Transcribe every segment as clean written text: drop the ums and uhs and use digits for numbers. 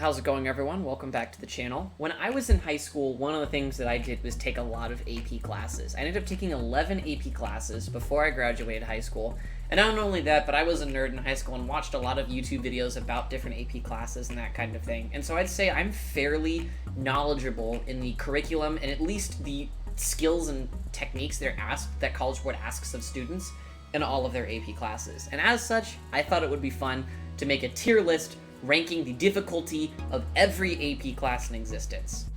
How's it going, everyone? Welcome back to the channel. When I was in high school, one of the things that I did was take a lot of AP classes. I ended up taking 11 AP classes before I graduated high school. And not only that, but I was a nerd in high school and watched a lot of YouTube videos about different AP classes and that kind of thing. And so I'd say I'm fairly knowledgeable in the curriculum and at least the skills and techniques that College Board asks of students in all of their AP classes. And as such, I thought it would be fun to make a tier list ranking the difficulty of every AP class in existence.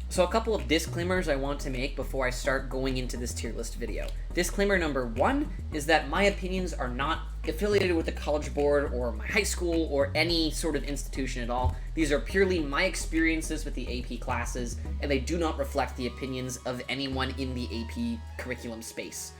So a couple of disclaimers I want to make before I start going into this tier list video. Disclaimer number one is that my opinions are not affiliated with the College Board or my high school or any sort of institution at all. These are purely my experiences with the AP classes, and they do not reflect the opinions of anyone in the AP curriculum space.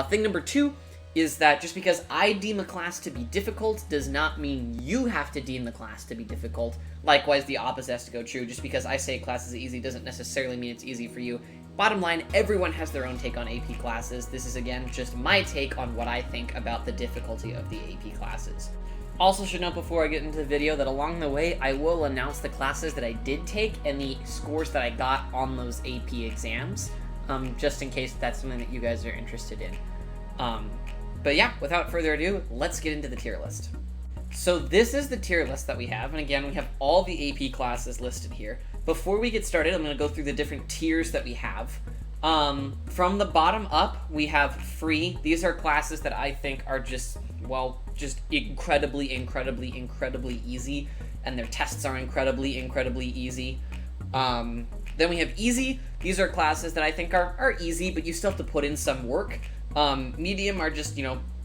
Thing number two is that just because I deem a class to be difficult does not mean you have to deem the class to be difficult. Likewise, the opposite has to go true. Just because I say a class is easy doesn't necessarily mean it's easy for you. Bottom line, everyone has their own take on AP classes. This is, again, just my take on what I think about the difficulty of the AP classes. Also should note before I get into the video that along the way, I will announce the classes that I did take and the scores that I got on those AP exams, just in case that's something that you guys are interested in. But yeah, without further ado, let's get into the tier list. So this is the tier list that we have, and again, we have all the AP classes listed here. Before we get started, I'm going to go through the different tiers that we have. From the bottom up, we have free. These are classes that I think are just incredibly easy, and their tests are incredibly easy. Then we have easy. These are classes that I think are easy, but you still have to put in some work. Medium are just,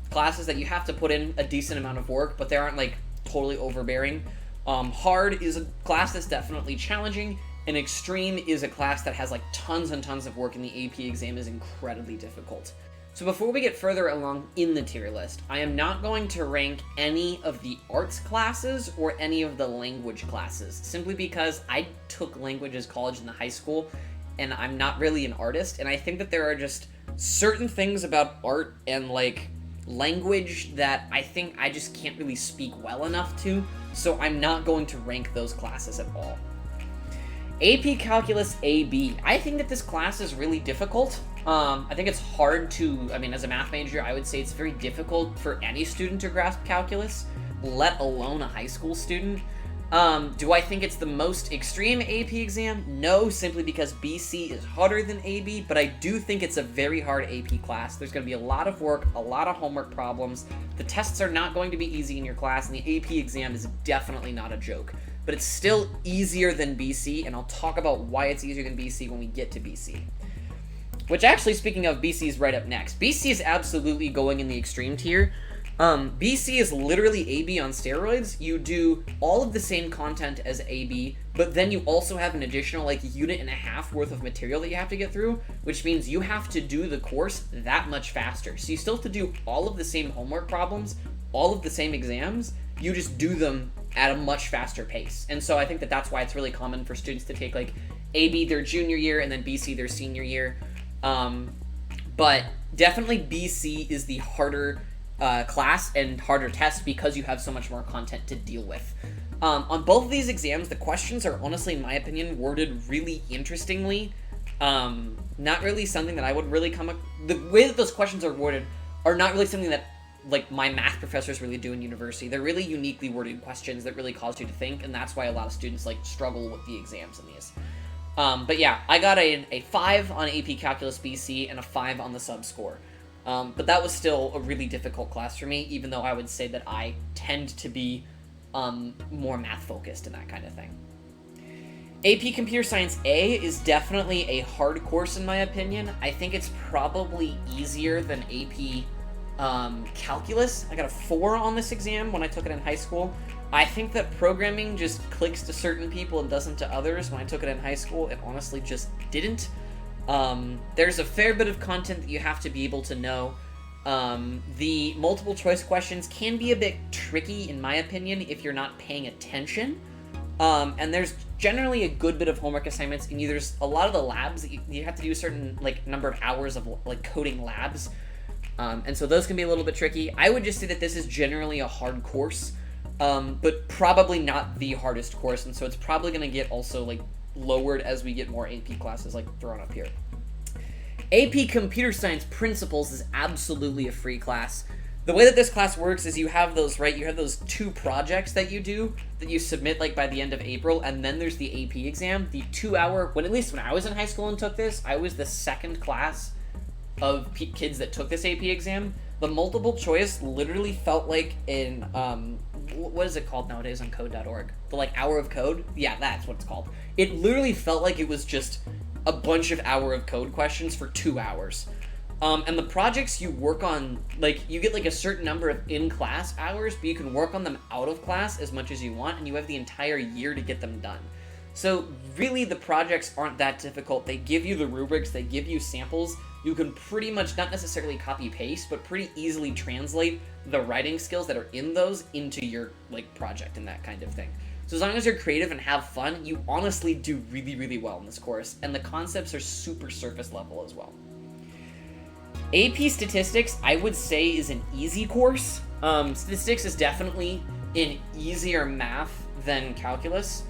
classes that you have to put in a decent amount of work, but they aren't, like, totally overbearing. Hard is a class that's definitely challenging, and extreme is a class that has, like, tons and tons of work, and the AP exam is incredibly difficult. So before we get further along in the tier list, I am not going to rank any of the arts classes or any of the language classes, simply because I took languages college in the high school, and I'm not really an artist, and I think that there are just certain things about art and, like, language that I think I just can't really speak well enough to, so I'm not going to rank those classes at all. AP Calculus AB. I think that this class is really difficult. I think it's hard to, as a math major, I would say it's very difficult for any student to grasp calculus, let alone a high school student. Do I think it's the most extreme AP exam? No, simply because BC is harder than AB, but I do think it's a very hard AP class. There's going to be a lot of work, a lot of homework problems. The tests are not going to be easy in your class, and the AP exam is definitely not a joke. But it's still easier than BC, and I'll talk about why it's easier than BC when we get to BC. Which actually, speaking of, BC is right up next. BC is absolutely going in the extreme tier. BC is literally AB on steroids. You do all of the same content as AB, but then you also have an additional, unit and a half worth of material that you have to get through, which means you have to do the course that much faster. So you still have to do all of the same homework problems, all of the same exams, you just do them at a much faster pace. And so I think that that's why it's really common for students to take, AB their junior year and then BC their senior year. But definitely BC is the harder class and harder test because you have so much more content to deal with. On both of these exams, the questions are honestly, in my opinion, worded really interestingly. Not really something that I would really the way that those questions are worded are not really something that, my math professors really do in university. They're really uniquely worded questions that really cause you to think, and that's why a lot of students, struggle with the exams in these. But yeah, I got a 5 on AP Calculus BC and a 5 on the sub score. But that was still a really difficult class for me, even though I would say that I tend to be more math-focused and that kind of thing. AP Computer Science A is definitely a hard course in my opinion. I think it's probably easier than AP Calculus. I got a 4 on this exam when I took it in high school. I think that programming just clicks to certain people and doesn't to others. When I took it in high school, it honestly just didn't. There's a fair bit of content that you have to be able to know. The multiple choice questions can be a bit tricky, in my opinion, if you're not paying attention. And there's generally a good bit of homework assignments, and there's a lot of the labs that you have to do a certain, number of hours of, coding labs. And so those can be a little bit tricky. I would just say that this is generally a hard course. but probably not the hardest course, and so it's probably going to get also like lowered as we get more AP classes like thrown up here. AP Computer Science Principles is absolutely a free class. The way that this class works is you have those, right? You have those 2 projects that you do that you submit like by the end of April, and then there's the AP exam, the 2-hour. At least when I was in high school and took this, I was the second class of kids that took this AP exam. The multiple choice literally felt like in what is it called nowadays on code.org? The like hour of code? Yeah, that's what it's called. It literally felt like it was just a bunch of hour of code questions for 2 hours. And the projects you work on, like, you get like a certain number of in-class hours, but you can work on them out of class as much as you want, and you have the entire year to get them done. So really the projects aren't that difficult. They give you the rubrics, they give you samples. You can pretty much not necessarily copy paste, but pretty easily translate the writing skills that are in those into your like project and that kind of thing. So as long as you're creative and have fun, you honestly do really, really well in this course, and the concepts are super surface level as well. AP Statistics, I would say, is an easy course. Statistics is definitely an easier math than calculus.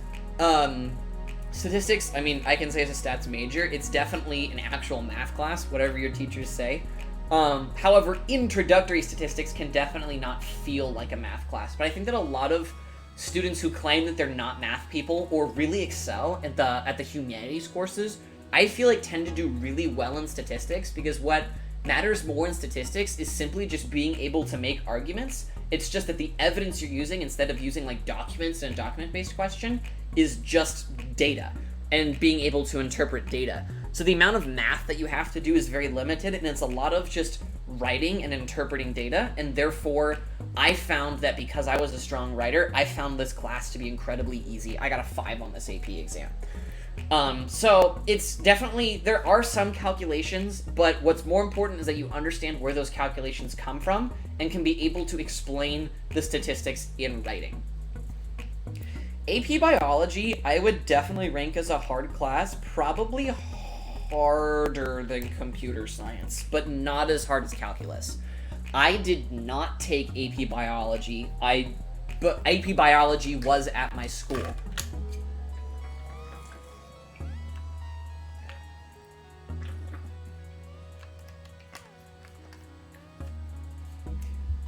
Statistics, I mean, I can say as a stats major, it's definitely an actual math class, whatever your teachers say. However, introductory statistics can definitely not feel like a math class, but I think that a lot of students who claim that they're not math people or really excel at the humanities courses, I feel like tend to do really well in statistics, because what matters more in statistics is simply just being able to make arguments. It's just that the evidence you're using, instead of using like documents in a document-based question, is just data and being able to interpret data. So the amount of math that you have to do is very limited, and it's a lot of just writing and interpreting data, and therefore I found that because I was a strong writer, I found this class to be incredibly easy. I got a 5 on this AP exam. So it's definitely, there are some calculations, but what's more important is that you understand where those calculations come from and can be able to explain the statistics in writing. AP Biology, I would definitely rank as a hard class, probably harder than computer science, but not as hard as calculus. I did not take AP Biology, but AP Biology was at my school.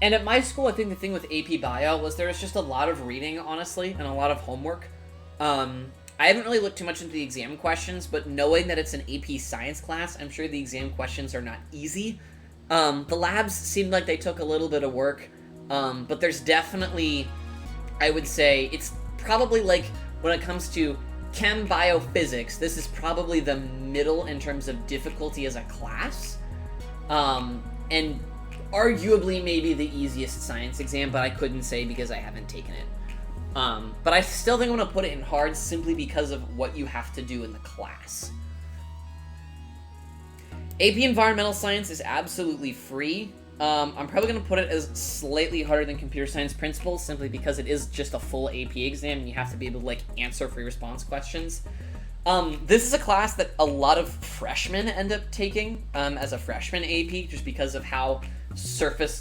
And at my school, I think the thing with AP Bio was there was just a lot of reading, honestly, and a lot of homework. I haven't really looked too much into the exam questions, but knowing that it's an AP Science class, I'm sure the exam questions are not easy. The labs seemed like they took a little bit of work, but there's definitely, I would say, it's probably like when it comes to chem biophysics, this is probably the middle in terms of difficulty as a class. And arguably maybe the easiest science exam, but I couldn't say because I haven't taken it. But I still think I'm going to put it in hard simply because of what you have to do in the class. AP Environmental Science is absolutely free. I'm probably going to put it as slightly harder than Computer Science Principles simply because it is just a full AP exam and you have to be able to like answer free response questions. This is a class that a lot of freshmen end up taking as a freshman AP just because of how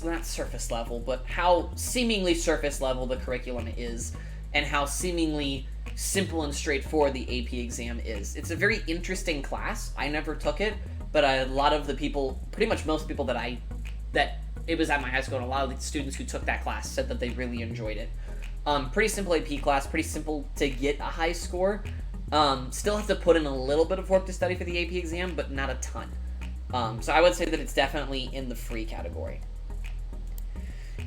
not surface level, but how seemingly surface level the curriculum is and how seemingly simple and straightforward the AP exam is. It's a very interesting class. I never took it, but a lot of the people, pretty much most people that it was at my high school, and a lot of the students who took that class said that they really enjoyed it. Pretty simple AP class, pretty simple to get a high score. Still have to put in a little bit of work to study for the AP exam, but not a ton. So I would say that it's definitely in the free category.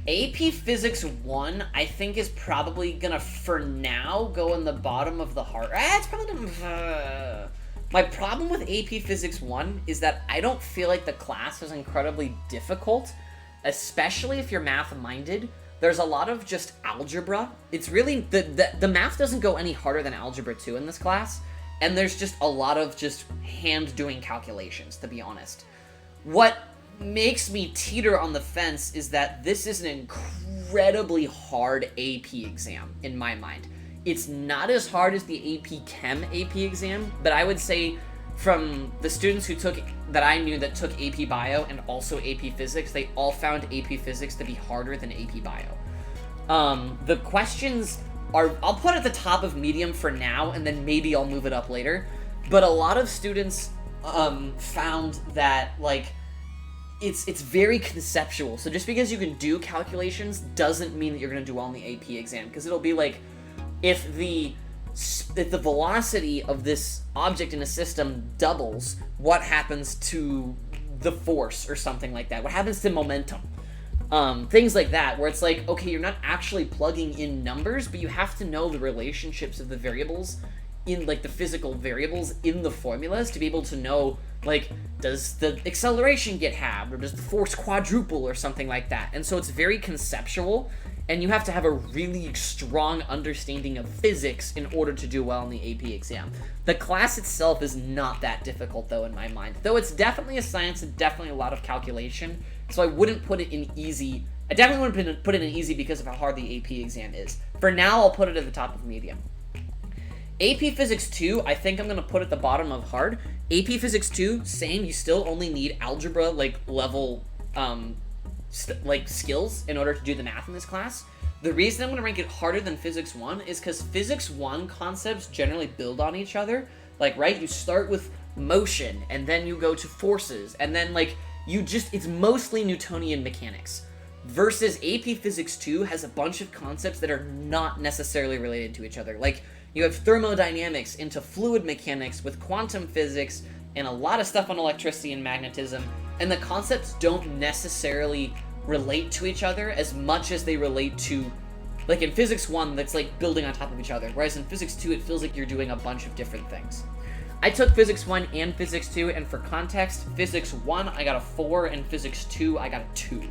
AP Physics 1, I think, is probably gonna, for now, go in the bottom of the heart. It's probably gonna... My problem with AP Physics 1 is that I don't feel like the class is incredibly difficult, especially if you're math-minded. There's a lot of just algebra. It's really... The math doesn't go any harder than Algebra 2 in this class, and there's just a lot of just hand-doing calculations, to be honest. What makes me teeter on the fence is that this is an incredibly hard AP exam, in my mind. It's not as hard as the AP Chem AP exam, but I would say from the students that I knew that took AP Bio and also AP Physics, they all found AP Physics to be harder than AP Bio. The questions are, I'll put at the top of medium for now, and then maybe I'll move it up later. But a lot of students found that, like, it's very conceptual. So just because you can do calculations doesn't mean that you're going to do well in the AP exam, because it'll be like, if the velocity of this object in a system doubles, what happens to the force or something like that? What happens to momentum? Things like that, where it's like, okay, you're not actually plugging in numbers, but you have to know the relationships of the variables in, like, the physical variables in the formulas to be able to know, like, does the acceleration get halved, or does the force quadruple, or something like that. And so it's very conceptual, and you have to have a really strong understanding of physics in order to do well in the AP exam. The class itself is not that difficult, though, in my mind. Though it's definitely a science and definitely a lot of calculation, so I wouldn't put it in easy. I definitely wouldn't put it in easy because of how hard the AP exam is. For now, I'll put it at the top of medium. AP Physics 2, I think I'm going to put at the bottom of hard. AP Physics 2, same, you still only need algebra, like, level, skills in order to do the math in this class. The reason I'm going to rank it harder than Physics 1 is because Physics 1 concepts generally build on each other. Like, right, you start with motion, and then you go to forces, and then, like, it's mostly Newtonian mechanics. Versus AP Physics 2 has a bunch of concepts that are not necessarily related to each other. Like, you have thermodynamics into fluid mechanics with quantum physics and a lot of stuff on electricity and magnetism, and the concepts don't necessarily relate to each other as much as they relate to, like, in Physics 1, that's like building on top of each other, whereas in Physics 2, it feels like you're doing a bunch of different things. I took Physics 1 and Physics 2, and for context, Physics 1, I got a 4, and Physics 2, I got a 2.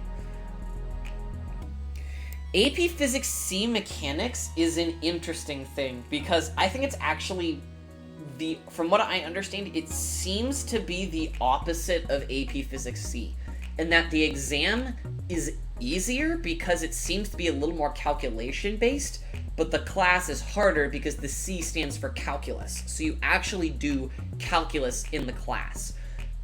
AP Physics C Mechanics is an interesting thing, because I think it's actually from what I understand, it seems to be the opposite of AP Physics C, in that the exam is easier because it seems to be a little more calculation-based, but the class is harder because the C stands for calculus, so you actually do calculus in the class.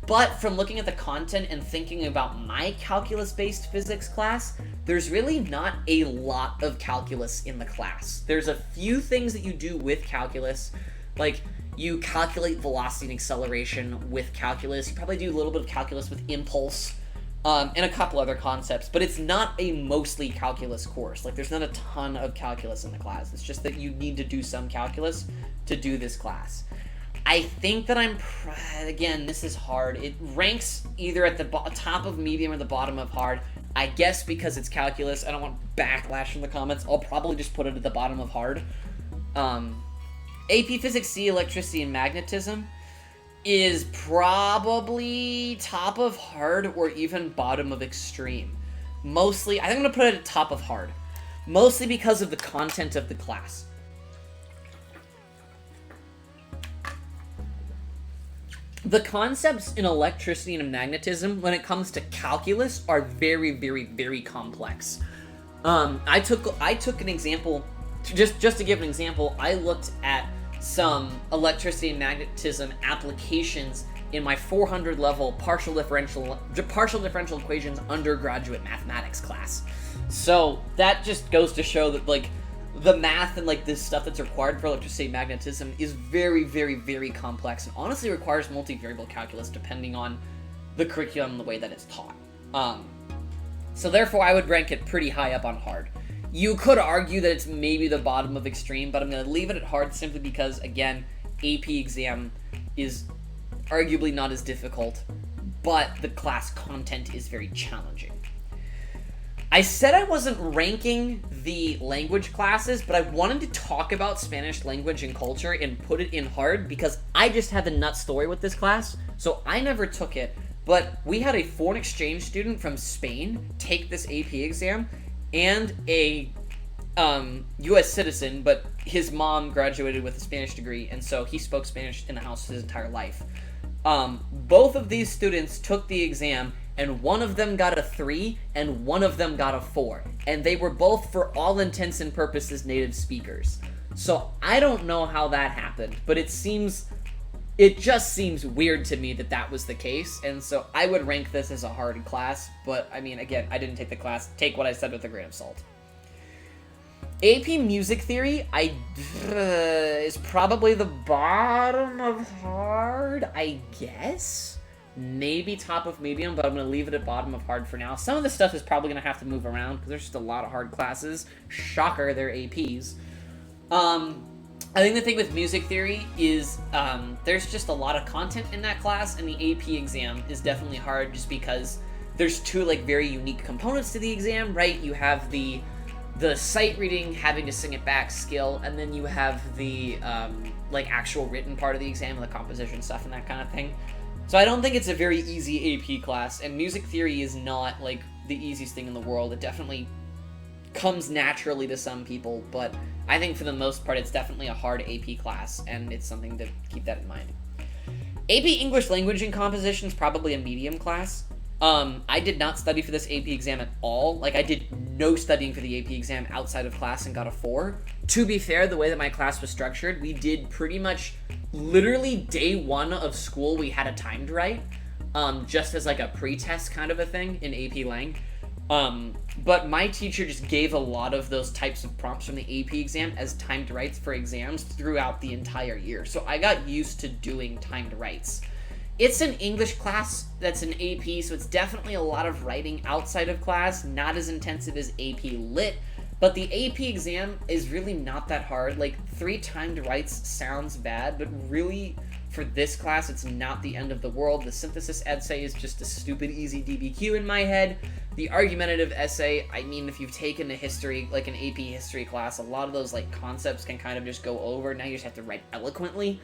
But from looking at the content and thinking about my calculus-based physics class, there's really not a lot of calculus in the class. There's a few things that you do with calculus, like you calculate velocity and acceleration with calculus. You probably do a little bit of calculus with impulse, and a couple other concepts, but it's not a mostly calculus course. Like, there's not a ton of calculus in the class. It's just that you need to do some calculus to do this class. I think that again, this is hard. It ranks either at the top of medium or the bottom of hard. I guess because it's calculus, I don't want backlash from the comments, I'll probably just put it at the bottom of hard. AP Physics C, Electricity and Magnetism, is probably top of hard or even bottom of extreme. Mostly, I think I'm going to put it at top of hard. Mostly because of the content of the class. The concepts in electricity and magnetism, when it comes to calculus, are very, very, very complex. I took an example, just to give an example, I looked at some electricity and magnetism applications in my 400 level partial differential equations undergraduate mathematics class. So that just goes to show that, like, the math and, like, this stuff that's required for electricity and magnetism is very, very, very complex, and honestly requires multivariable calculus depending on the curriculum and the way that it's taught. So therefore, I would rank it pretty high up on hard. You could argue that it's maybe the bottom of extreme, but I'm going to leave it at hard simply because, again, AP exam is arguably not as difficult, but the class content is very challenging. I said I wasn't ranking the language classes, but I wanted to talk about Spanish language and culture and put it in hard because I just had the nut story with this class, so I never took it. But we had a foreign exchange student from Spain take this AP exam, and a U.S. citizen, but his mom graduated with a Spanish degree, and so he spoke Spanish in the house his entire life. Both of these students took the exam, and one of them got a 3, and one of them got a 4. And they were both, for all intents and purposes, native speakers. So I don't know how that happened, but it just seems weird to me that that was the case, and so I would rank this as a hard class, but, I mean, again, I didn't take the class. Take what I said with a grain of salt. AP Music Theory, is probably the bottom of hard, I guess? Maybe top of medium, but I'm going to leave it at bottom of hard for now. Some of the stuff is probably going to have to move around, because there's just a lot of hard classes. Shocker, they're APs. I think the thing with music theory is there's just a lot of content in that class, and the AP exam is definitely hard just because there's two like very unique components to the exam, right? You have the sight reading, having to sing it back skill, and then you have the like actual written part of the exam, and the composition stuff and that kind of thing. So I don't think it's a very easy AP class, and music theory is not like the easiest thing in the world. It definitely comes naturally to some people, but I think for the most part it's definitely a hard AP class, and it's something to keep that in mind. AP English Language and Composition is probably a medium class. I did not study for this AP exam at all. Like, I did no studying for the AP exam outside of class and got a 4. To be fair, the way that my class was structured, we did pretty much literally day 1 of school we had a timed write, just as like a pre-test kind of a thing in AP Lang. But my teacher just gave a lot of those types of prompts from the AP exam as timed writes for exams throughout the entire year. So I got used to doing timed writes. It's an English class that's an AP, so it's definitely a lot of writing outside of class, not as intensive as AP Lit, but the AP exam is really not that hard. Like, 3 timed writes sounds bad, but really, for this class, it's not the end of the world. The synthesis essay is just a stupid, easy DBQ in my head. The argumentative essay, I mean, if you've taken a history, like an AP history class, a lot of those, like, concepts can kind of just go over. Now you just have to write eloquently.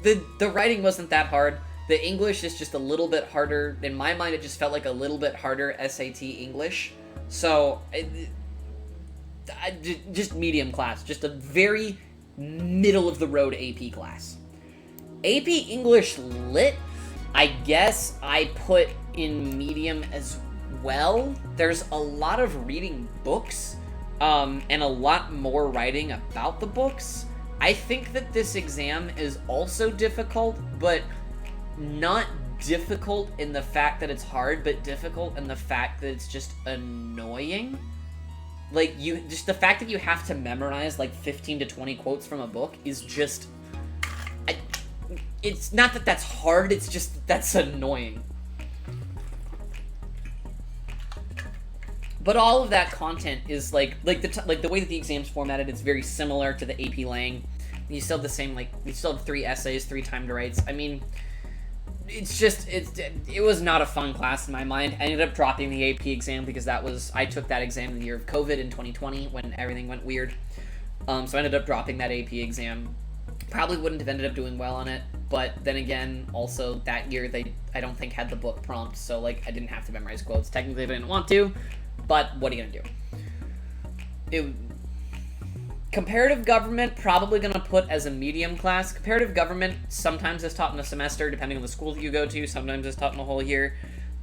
The writing wasn't that hard. The English is just a little bit harder. In my mind, it just felt like a little bit harder SAT English. So, just medium class. Just a very middle-of-the-road AP class. AP English Lit, I guess I put in medium as well. There's a lot of reading books, and a lot more writing about the books. I think that this exam is also difficult, but not difficult in the fact that it's hard, but difficult in the fact that it's just annoying. Like, just the fact that you have to memorize like 15 to 20 quotes from a book is just, it's not that that's hard, it's just that's annoying. But all of that content is like the way that the exam's formatted, it's very similar to the AP Lang. You still have the same, like, you still have 3 essays, 3 timed writes. I mean, it was not a fun class in my mind. I ended up dropping the AP exam because I took that exam in the year of COVID in 2020 when everything went weird. So I ended up dropping that AP exam. Probably wouldn't have ended up doing well on it, but then again, also that year I don't think had the book prompt, so like I didn't have to memorize quotes. Technically I didn't want to, but what are you gonna do? Comparative government, probably going to put as a medium class. Comparative government sometimes is taught in a semester, depending on the school that you go to. Sometimes it's taught in a whole year.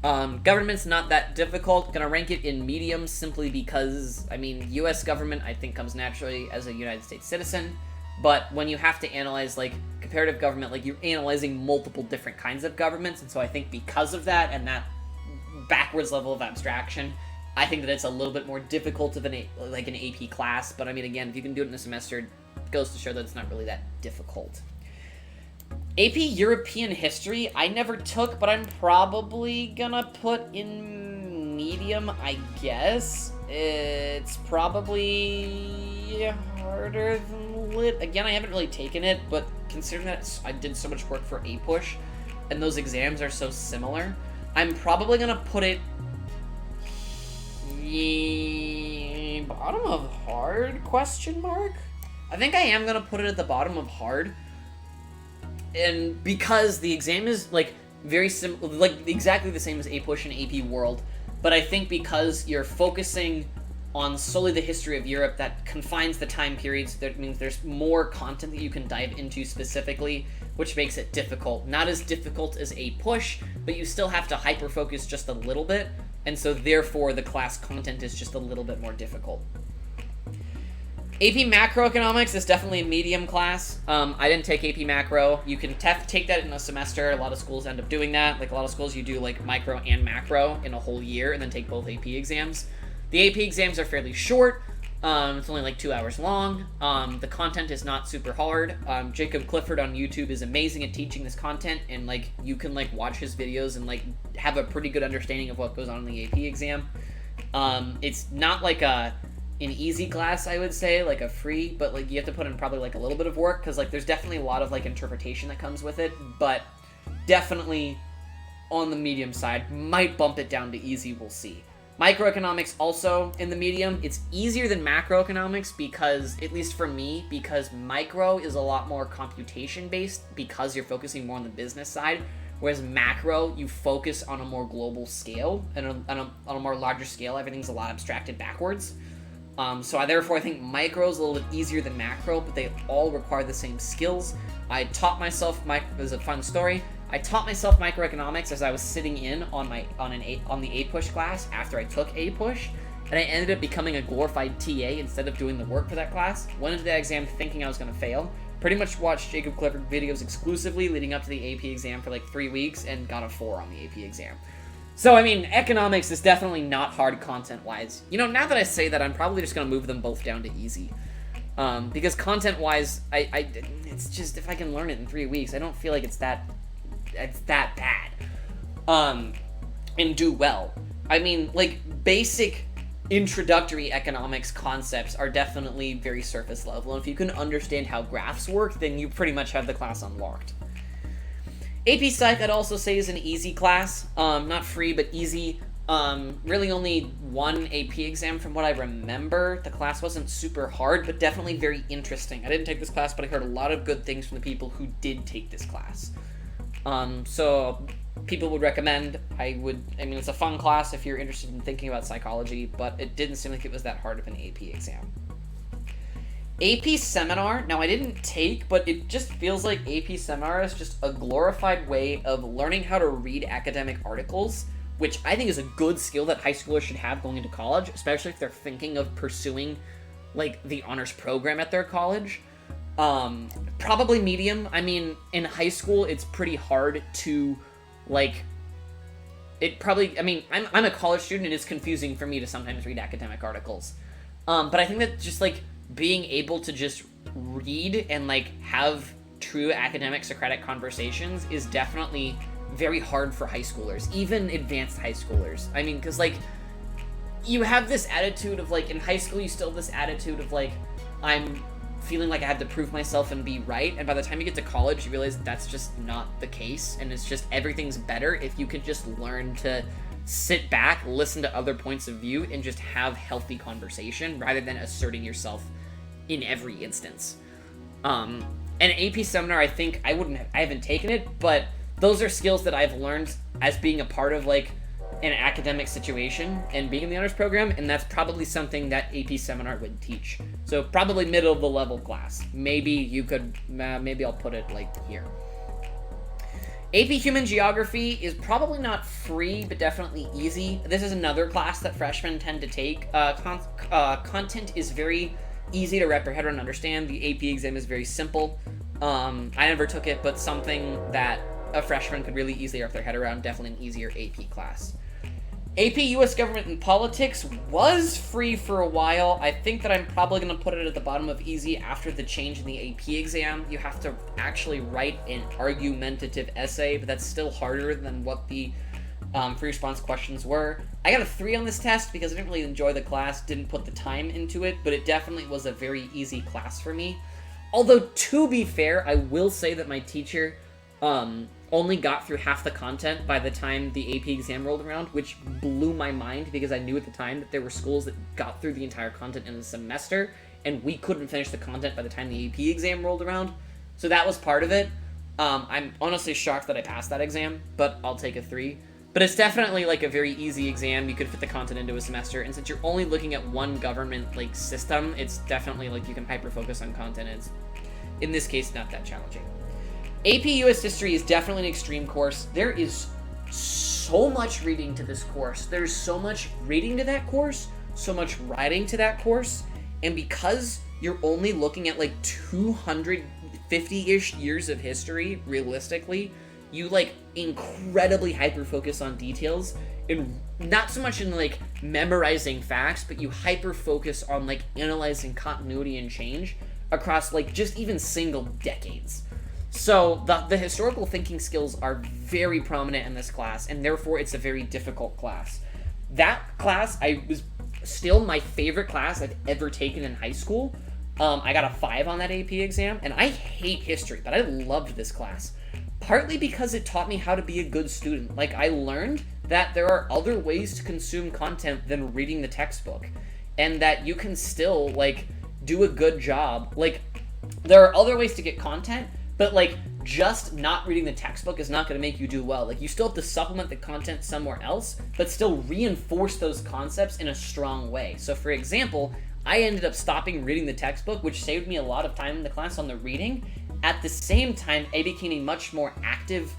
Government's not that difficult. Going to rank it in medium simply because, I mean, U.S. government, I think, comes naturally as a United States citizen. But when you have to analyze, like, comparative government, like, you're analyzing multiple different kinds of governments. And so I think because of that and that backwards level of abstraction, I think that it's a little bit more difficult of an AP class, but I mean, again, if you can do it in a semester, it goes to show that it's not really that difficult. AP European History, I never took, but I'm probably gonna put in medium, I guess. It's probably harder than Lit. Again, I haven't really taken it, but considering that I did so much work for APUSH, and those exams are so similar, I'm probably gonna put it bottom of hard, question mark? I think I am gonna put it at the bottom of hard, and because the exam is like very simple, like exactly the same as APUSH and AP World, but I think because you're focusing on solely the history of Europe, that confines the time periods. That means there's more content that you can dive into specifically, which makes it difficult. Not as difficult as APUSH, but you still have to hyper focus just a little bit. And so, therefore, the class content is just a little bit more difficult. AP Macroeconomics is definitely a medium class. I didn't take AP Macro. You can take that in a semester. A lot of schools end up doing that. Like, a lot of schools, you do, like, micro and macro in a whole year and then take both AP exams. The AP exams are fairly short. It's only like 2 hours long. The content is not super hard. Jacob Clifford on YouTube is amazing at teaching this content, and like you can like watch his videos and like have a pretty good understanding of what goes on in the AP exam. It's not like an easy class, I would say, like a free, but like you have to put in probably like a little bit of work, because like there's definitely a lot of like interpretation that comes with it, but definitely on the medium side. Might bump it down to easy, we'll see. Microeconomics also in the medium. It's easier than macroeconomics because, at least for me, because micro is a lot more computation based because you're focusing more on the business side, whereas macro, you focus on a more global scale, and on a more larger scale, everything's a lot abstracted backwards. So therefore I think micro is a little bit easier than macro, but they all require the same skills. I taught myself, there's a fun story, I taught myself microeconomics as I was sitting in on the APUSH class after I took APUSH, and I ended up becoming a glorified TA instead of doing the work for that class. Went into the exam thinking I was going to fail. Pretty much watched Jacob Clifford videos exclusively leading up to the AP exam for like 3 weeks and got a 4 on the AP exam. So, I mean, economics is definitely not hard content-wise. You know, now that I say that, I'm probably just going to move them both down to easy. Because content-wise, it's just, if I can learn it in 3 weeks, I don't feel like it's that bad. And do well. I mean, like, basic introductory economics concepts are definitely very surface level, and if you can understand how graphs work, then you pretty much have the class unlocked. AP Psych, I'd also say, is an easy class. Not free, but easy. Really only one AP exam from what I remember. The class wasn't super hard, but definitely very interesting. I didn't take this class, but I heard a lot of good things from the people who did take this class. So people would recommend. I mean, it's a fun class if you're interested in thinking about psychology, but it didn't seem like it was that hard of an AP exam. AP Seminar, now I didn't take, but it just feels like AP Seminar is just a glorified way of learning how to read academic articles, which I think is a good skill that high schoolers should have going into college, especially if they're thinking of pursuing, like, the honors program at their college. Probably medium. I mean, in high school, it's pretty hard to, like, I'm a college student, and it's confusing for me to sometimes read academic articles. But I think that just, like, being able to just read and, like, have true academic Socratic conversations is definitely very hard for high schoolers, even advanced high schoolers. I mean, because, like, you have this attitude of, like, in high school, you still have this attitude of, like, I'm feeling like I have to prove myself and be right, and by the time you get to college, you realize that's just not the case, and it's just everything's better if you could just learn to sit back, listen to other points of view, and just have healthy conversation rather than asserting yourself in every instance. An AP Seminar, I think I haven't taken it, but those are skills that I've learned as being a part of, like, an academic situation and being in the honors program, and that's probably something that AP Seminar would teach. So probably middle of the level class. Maybe you could, maybe I'll put it like here. AP Human Geography is probably not free, but definitely easy. This is another class that freshmen tend to take. Content is very easy to wrap your head around and understand. The AP exam is very simple. I never took it, but something that a freshman could really easily wrap their head around. Definitely an easier AP class. AP US Government and Politics was free for a while. I think that I'm probably going to put it at the bottom of easy after the change in the AP exam. You have to actually write an argumentative essay, but that's still harder than what the free response questions were. I got a 3 on this test because I didn't really enjoy the class, didn't put the time into it, but it definitely was a very easy class for me. Although, to be fair, I will say that my teacher only got through half the content by the time the AP exam rolled around, which blew my mind because I knew at the time that there were schools that got through the entire content in a semester, and we couldn't finish the content by the time the AP exam rolled around. So that was part of it. I'm honestly shocked that I passed that exam, but I'll take a 3. But it's definitely, like, a very easy exam. You could fit the content into a semester, and since you're only looking at one government, like, system, it's definitely, like, you can hyper-focus on content. It's, in this case, not that challenging. AP US History is definitely an extreme course. There is so much reading to this course. There's so much reading to that course, so much writing to that course, and because you're only looking at, like, 250-ish years of history, realistically, you like incredibly hyper focus on details, and not so much in like memorizing facts, but you hyper focus on like analyzing continuity and change across like just even single decades. So the historical thinking skills are very prominent in this class, and therefore it's a very difficult class. That class was still my favorite class I've ever taken in high school. I got a 5 on that AP exam, and I hate history, but I loved this class. Partly because it taught me how to be a good student. Like, I learned that there are other ways to consume content than reading the textbook, and that you can still, like, do a good job. Like, there are other ways to get content, but, like, just not reading the textbook is not going to make you do well. Like, you still have to supplement the content somewhere else, but still reinforce those concepts in a strong way. So, for example, I ended up stopping reading the textbook, which saved me a lot of time in the class on the reading. At the same time, I became a much more active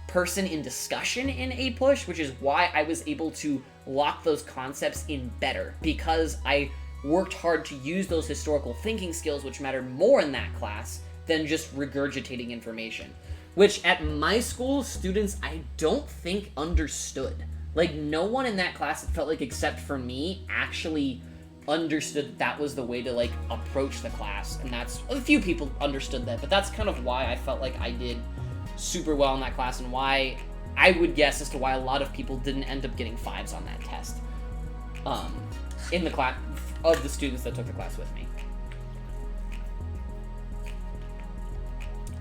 person in discussion in APUSH, which is why I was able to lock those concepts in better, because I worked hard to use those historical thinking skills, which mattered more in that class than just regurgitating information, which at my school, students I don't think understood. Like, no one in that class, it felt like, except for me, actually understood that was the way to, like, approach the class. And that's, a few people understood that, but that's kind of why I felt like I did super well in that class, and why I would guess as to why a lot of people didn't end up getting 5s on that test in the class, of the students that took the class with me.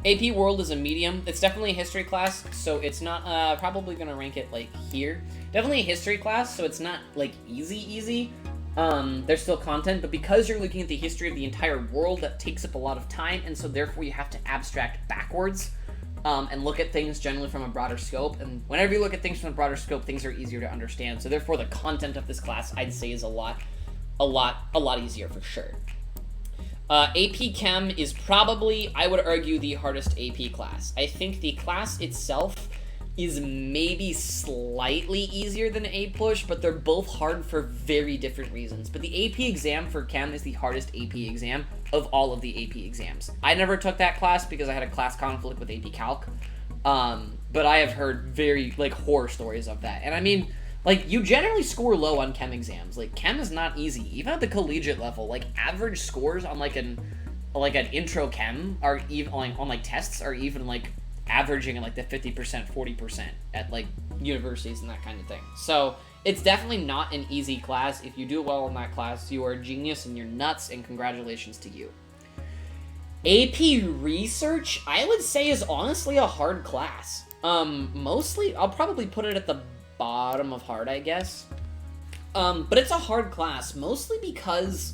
AP World is a medium. It's definitely a history class, so it's not probably gonna rank it like here. Definitely a history class, so it's not like easy. There's still content, but because you're looking at the history of the entire world, that takes up a lot of time, and so therefore you have to abstract backwards and look at things generally from a broader scope. And whenever you look at things from a broader scope, things are easier to understand. So therefore, the content of this class, I'd say, is a lot easier for sure. AP Chem is probably, I would argue, the hardest AP class. I think the class itself is maybe slightly easier than APUSH, but they're both hard for very different reasons. But the AP exam for Chem is the hardest AP exam of all of the AP exams. I never took that class because I had a class conflict with AP Calc, but I have heard very, like, horror stories of that. And I mean, like, you generally score low on Chem exams. Like, Chem is not easy. Even at the collegiate level, like, average scores on, like, an intro Chem are even, on like, tests are even, like, averaging in, like, the 50%, 40% at, like, universities and that kind of thing. So, it's definitely not an easy class. If you do well in that class, you are a genius and you're nuts, and congratulations to you. AP Research, I would say, is honestly a hard class. Mostly, I'll probably put it at the bottom of hard, I guess. But it's a hard class, mostly because,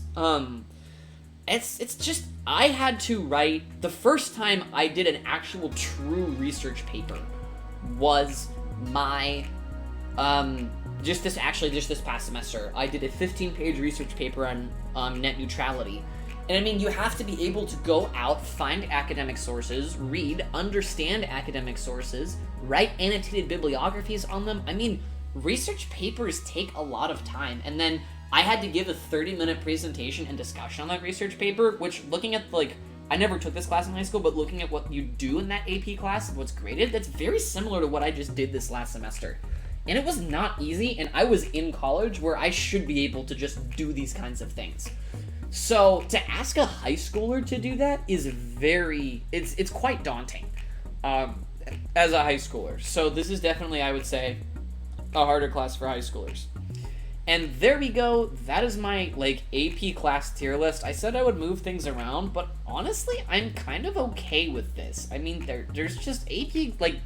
it's just, I had to write, the first time I did an actual true research paper was my, just this past semester. I did a 15-page research paper on net neutrality. And I mean, you have to be able to go out, find academic sources, read, understand academic sources, write annotated bibliographies on them. I mean, research papers take a lot of time. And then I had to give a 30-minute presentation and discussion on that research paper, which, looking at, like, I never took this class in high school, but looking at what you do in that AP class and what's graded, that's very similar to what I just did this last semester. And it was not easy, and I was in college where I should be able to just do these kinds of things. So, to ask a high schooler to do that is it's quite daunting, as a high schooler. So this is definitely, I would say, a harder class for high schoolers. And there we go, that is my, like, AP class tier list. I said I would move things around, but honestly, I'm kind of okay with this. I mean, there's just AP, like,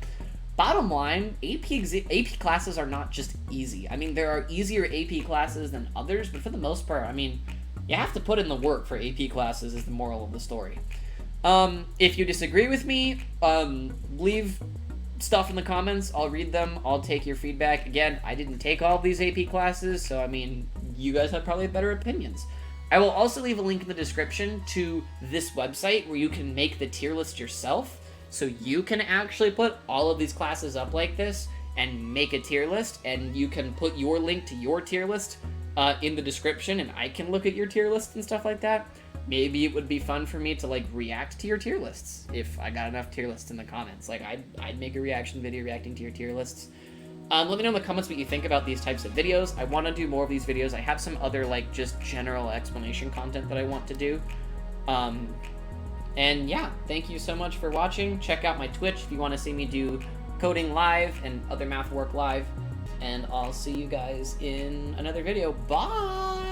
bottom line, AP classes are not just easy. I mean, there are easier AP classes than others, but for the most part, I mean, you have to put in the work for AP classes is the moral of the story. If you disagree with me, leave stuff in the comments. I'll read them. I'll take your feedback. Again, I didn't take all of these AP classes, so I mean, you guys have probably better opinions. I will also leave a link in the description to this website where you can make the tier list yourself, so you can actually put all of these classes up like this and make a tier list, and you can put your link to your tier list in the description, and I can look at your tier list and stuff like that. maybe it would be fun for me to like react to your tier lists if I got enough tier lists in the comments. Like I'd make a reaction video reacting to your tier lists. Let me know in the comments what you think about these types of videos. I want to do more of these videos. I have some other like just general explanation content that I want to do. And yeah, thank you so much for watching. Check out my Twitch if you want to see me do coding live and other math work live. And I'll see you guys in another video. Bye!